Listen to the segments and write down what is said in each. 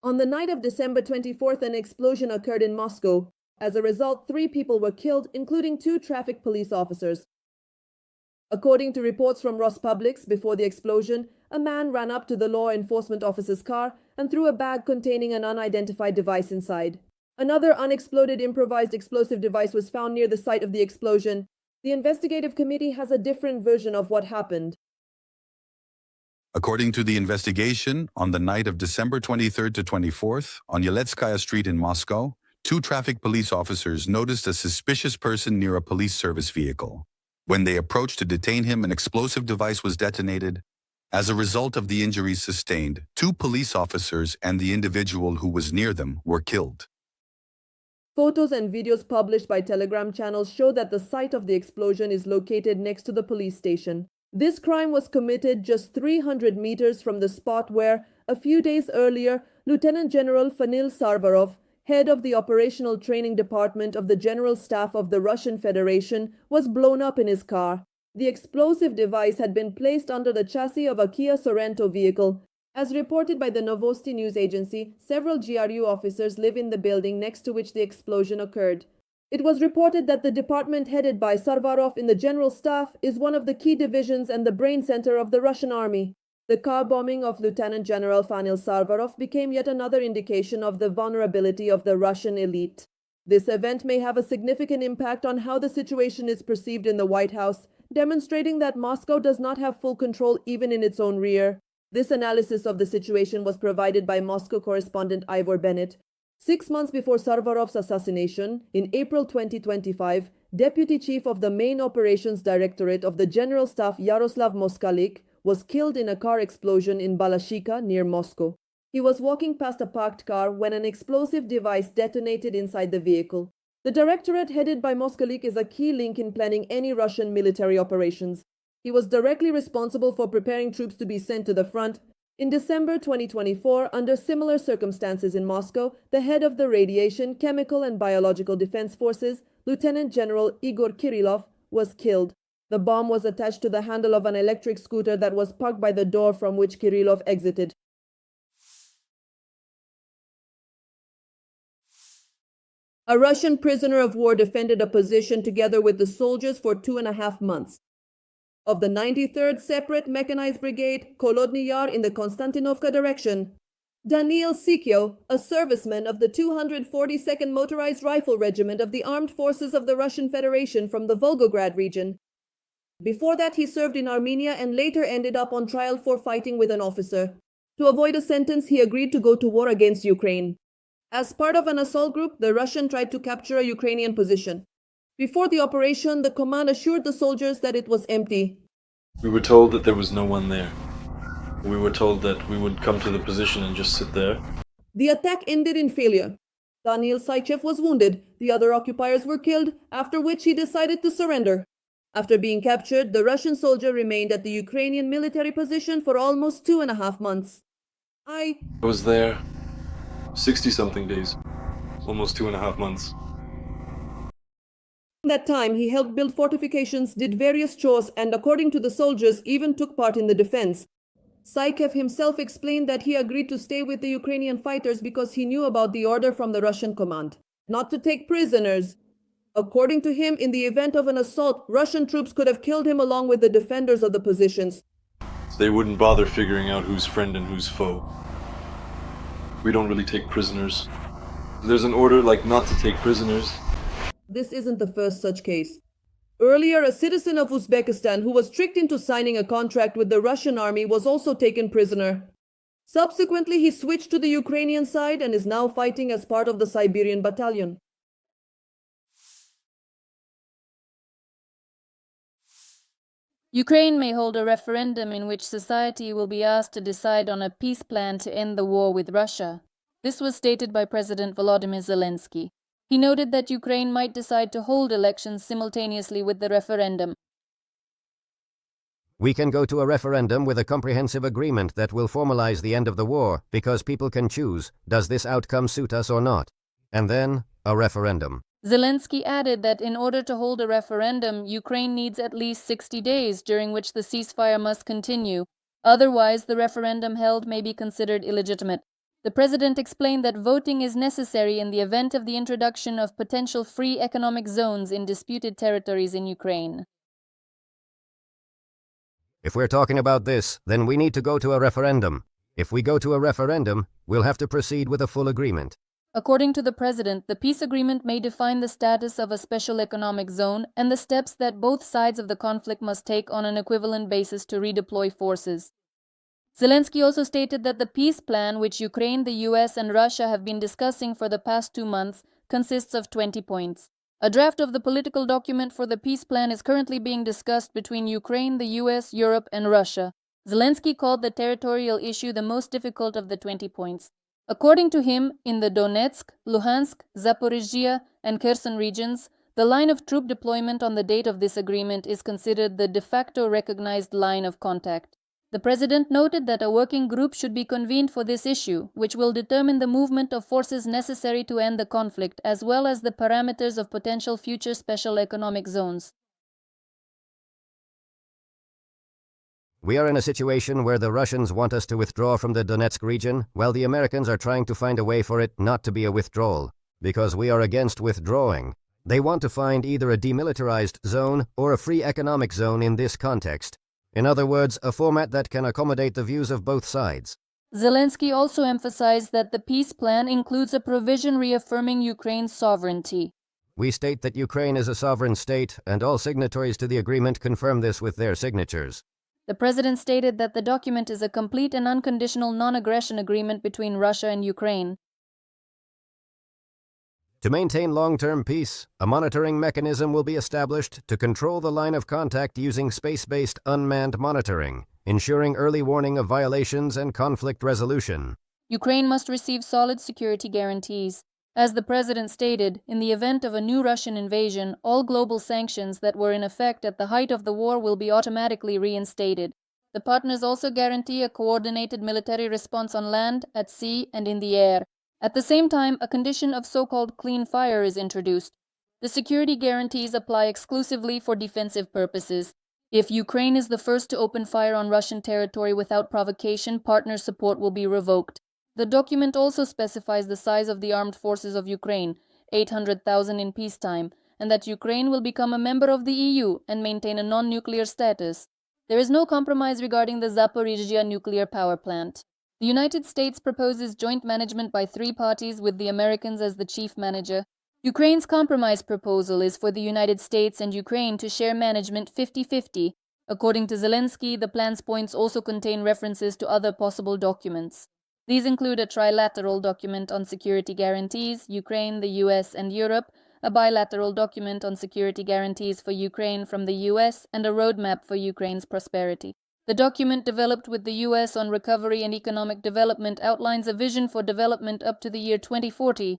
On the night of December 24th, an explosion occurred in Moscow. As a result, 3 people were killed, including 2 traffic police officers. According to reports from Rospubliks, before the explosion, a man ran up to the law enforcement officer's car and threw a bag containing an unidentified device inside. Another unexploded improvised explosive device was found near the site of the explosion. The investigative committee has a different version of what happened. According to the investigation, on the night of December 23rd to 24th, on Yeletskaya Street in Moscow, 2 traffic police officers noticed a suspicious person near a police service vehicle. When they approached to detain him, an explosive device was detonated. As a result of the injuries sustained, 2 police officers and the individual who was near them were killed. Photos and videos published by Telegram channels show that the site of the explosion is located next to the police station. This crime was committed just 300 meters from the spot where, a few days earlier, Lieutenant General Sarvarov, head of the Operational Training Department of the General Staff of the Russian Federation, was blown up in his car. The explosive device had been placed under the chassis of a Kia Sorento vehicle. As reported by the Novosti news agency, several GRU officers live in the building next to which the explosion occurred. It was reported that the department headed by Sarvarov in the General Staff is one of the key divisions and the brain center of the Russian army. The car bombing of Lieutenant General Sarvarov became yet another indication of the vulnerability of the Russian elite. This event may have a significant impact on how the situation is perceived in the White House, demonstrating that Moscow does not have full control even in its own rear. This analysis of the situation was provided by Moscow correspondent Ivor Bennett. 6 months before Sarvarov's assassination, in April 2025, Deputy Chief of the Main Operations Directorate of the General Staff Yaroslav Moskalik was killed in a car explosion in Balashika near Moscow. He was walking past a parked car when an explosive device detonated inside the vehicle. The directorate headed by Moskalik is a key link in planning any Russian military operations. He was directly responsible for preparing troops to be sent to the front. In December 2024, under similar circumstances in Moscow, the head of the Radiation, Chemical and Biological Defense Forces, Lieutenant General Igor Kirillov, was killed. The bomb was attached to the handle of an electric scooter that was parked by the door from which Kirillov exited. A Russian prisoner of war defended a position together with the soldiers for 2.5 months. Of the 93rd Separate Mechanized Brigade, Kolodny Yar in the Konstantinovka direction, Daniil Sikyo, a serviceman of the 242nd Motorized Rifle Regiment of the Armed Forces of the Russian Federation from the Volgograd region. Before that, he served in Armenia and later ended up on trial for fighting with an officer. To avoid a sentence, he agreed to go to war against Ukraine. As part of an assault group, the Russian tried to capture a Ukrainian position. Before the operation, the command assured the soldiers that it was empty. We were told that there was no one there. We were told that we would come to the position and just sit there. The attack ended in failure. Daniil Sychev was wounded. The other occupiers were killed, after which he decided to surrender. After being captured, the Russian soldier remained at the Ukrainian military position for almost 2.5 months. I was there 60-something days, almost 2.5 months. In that time, he helped build fortifications, did various chores, and according to the soldiers, even took part in the defense. Sychev himself explained that he agreed to stay with the Ukrainian fighters because he knew about the order from the Russian command, not to take prisoners. According to him, in the event of an assault, Russian troops could have killed him along with the defenders of the positions. They wouldn't bother figuring out who's friend and who's foe. We don't really take prisoners. There's an order like not to take prisoners. This isn't the first such case. Earlier, a citizen of Uzbekistan who was tricked into signing a contract with the Russian army was also taken prisoner. Subsequently, he switched to the Ukrainian side and is now fighting as part of the Siberian battalion. Ukraine may hold a referendum in which society will be asked to decide on a peace plan to end the war with Russia. This was stated by President Volodymyr Zelenskyy. He noted that Ukraine might decide to hold elections simultaneously with the referendum. We can go to a referendum with a comprehensive agreement that will formalize the end of the war because people can choose, does this outcome suit us or not? And then, a referendum. Zelenskyy added that in order to hold a referendum, Ukraine needs at least 60 days during which the ceasefire must continue. Otherwise, the referendum held may be considered illegitimate. The president explained that voting is necessary in the event of the introduction of potential free economic zones in disputed territories in Ukraine. If we're talking about this, then we need to go to a referendum. If we go to a referendum, we'll have to proceed with a full agreement. According to the president, the peace agreement may define the status of a special economic zone and the steps that both sides of the conflict must take on an equivalent basis to redeploy forces. Zelenskyy also stated that the peace plan, which Ukraine, the US, and Russia have been discussing for the past 2 months, consists of 20 points. A draft of the political document for the peace plan is currently being discussed between Ukraine, the US, Europe, and Russia. Zelenskyy called the territorial issue the most difficult of the 20 points. According to him, in the Donetsk, Luhansk, Zaporizhia, and Kherson regions, the line of troop deployment on the date of this agreement is considered the de facto recognized line of contact. The president noted that a working group should be convened for this issue, which will determine the movement of forces necessary to end the conflict, as well as the parameters of potential future special economic zones. We are in a situation where the Russians want us to withdraw from the Donetsk region, while the Americans are trying to find a way for it not to be a withdrawal, because we are against withdrawing. They want to find either a demilitarized zone or a free economic zone in this context. In other words, a format that can accommodate the views of both sides. Zelenskyy also emphasized that the peace plan includes a provision reaffirming Ukraine's sovereignty. We state that Ukraine is a sovereign state, and all signatories to the agreement confirm this with their signatures. The president stated that the document is a complete and unconditional non-aggression agreement between Russia and Ukraine. To maintain long-term peace, a monitoring mechanism will be established to control the line of contact using space-based unmanned monitoring, ensuring early warning of violations and conflict resolution. Ukraine must receive solid security guarantees. As the president stated, in the event of a new Russian invasion, all global sanctions that were in effect at the height of the war will be automatically reinstated. The partners also guarantee a coordinated military response on land, at sea, and in the air. At the same time, a condition of so-called clean fire is introduced. The security guarantees apply exclusively for defensive purposes. If Ukraine is the first to open fire on Russian territory without provocation, partner support will be revoked. The document also specifies the size of the armed forces of Ukraine, 800,000 in peacetime, and that Ukraine will become a member of the EU and maintain a non-nuclear status. There is no compromise regarding the Zaporizhia nuclear power plant. The United States proposes joint management by 3 parties with the Americans as the chief manager. Ukraine's compromise proposal is for the United States and Ukraine to share management 50-50. According to Zelenskyy, the plan's points also contain references to other possible documents. These include a trilateral document on security guarantees, Ukraine, the US, and Europe, a bilateral document on security guarantees for Ukraine from the US, and a roadmap for Ukraine's prosperity. The document developed with the US on recovery and economic development outlines a vision for development up to the year 2040.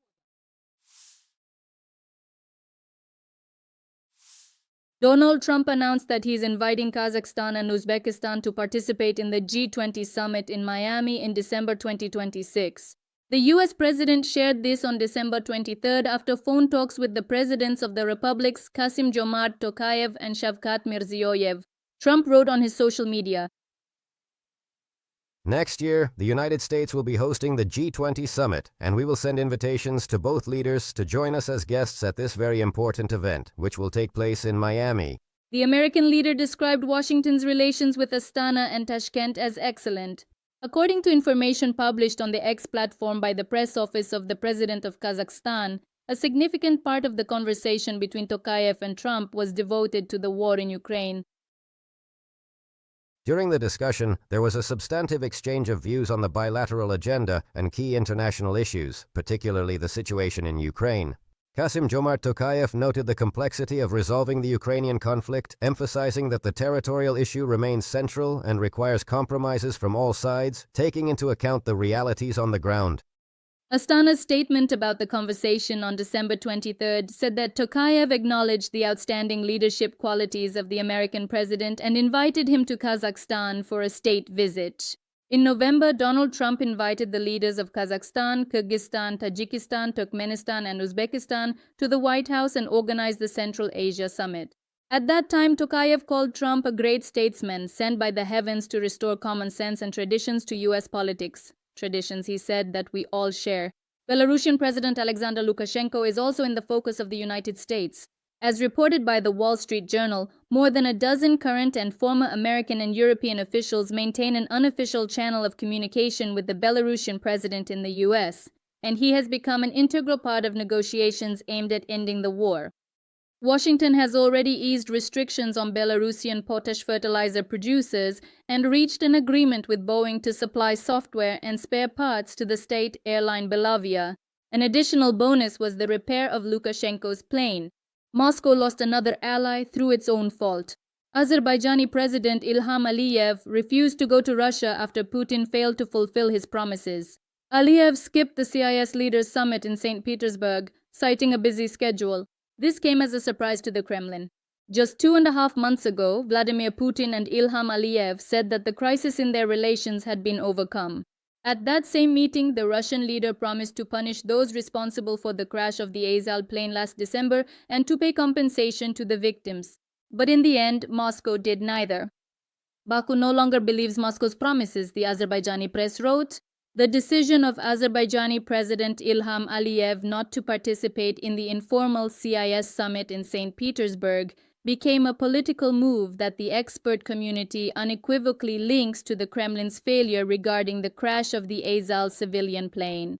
Donald Trump announced that he is inviting Kazakhstan and Uzbekistan to participate in the G20 summit in Miami in December 2026. The US president shared this on December 23rd after phone talks with the presidents of the republics Kassym-Jomart Tokayev and Shavkat Mirziyoyev. Trump wrote on his social media, Next year, the United States will be hosting the G20 summit, and we will send invitations to both leaders to join us as guests at this very important event, which will take place in Miami. The American leader described Washington's relations with Astana and Tashkent as excellent. According to information published on the X platform by the press office of the president of Kazakhstan, a significant part of the conversation between Tokayev and Trump was devoted to the war in Ukraine. During the discussion, there was a substantive exchange of views on the bilateral agenda and key international issues, particularly the situation in Ukraine. Kassym-Jomart Tokayev noted the complexity of resolving the Ukrainian conflict, emphasizing that the territorial issue remains central and requires compromises from all sides, taking into account the realities on the ground. Astana's statement about the conversation on December 23rd said that Tokayev acknowledged the outstanding leadership qualities of the American president and invited him to Kazakhstan for a state visit. In November, Donald Trump invited the leaders of Kazakhstan, Kyrgyzstan, Tajikistan, Turkmenistan, and Uzbekistan to the White House and organized the Central Asia Summit. At that time, Tokayev called Trump a great statesman sent by the heavens to restore common sense and traditions to U.S. politics. traditions, he said, that we all share. Belarusian President Alexander Lukashenko is also in the focus of the United States. As reported by the Wall Street Journal, more than a dozen current and former American and European officials maintain an unofficial channel of communication with the Belarusian president in the US, and he has become an integral part of negotiations aimed at ending the war. Washington has already eased restrictions on Belarusian potash fertilizer producers and reached an agreement with Boeing to supply software and spare parts to the state airline Belavia. An additional bonus was the repair of Lukashenko's plane. Moscow lost another ally through its own fault. Azerbaijani President Ilham Aliyev refused to go to Russia after Putin failed to fulfill his promises. Aliyev skipped the CIS leaders' summit in St. Petersburg, citing a busy schedule. This came as a surprise to the Kremlin. Just 2.5 months ago, Vladimir Putin and Ilham Aliyev said that the crisis in their relations had been overcome. At that same meeting, the Russian leader promised to punish those responsible for the crash of the Azal plane last December and to pay compensation to the victims. But in the end, Moscow did neither. Baku no longer believes Moscow's promises, the Azerbaijani press wrote. The decision of Azerbaijani President Ilham Aliyev not to participate in the informal CIS summit in St. Petersburg became a political move that the expert community unequivocally links to the Kremlin's failure regarding the crash of the Azal civilian plane.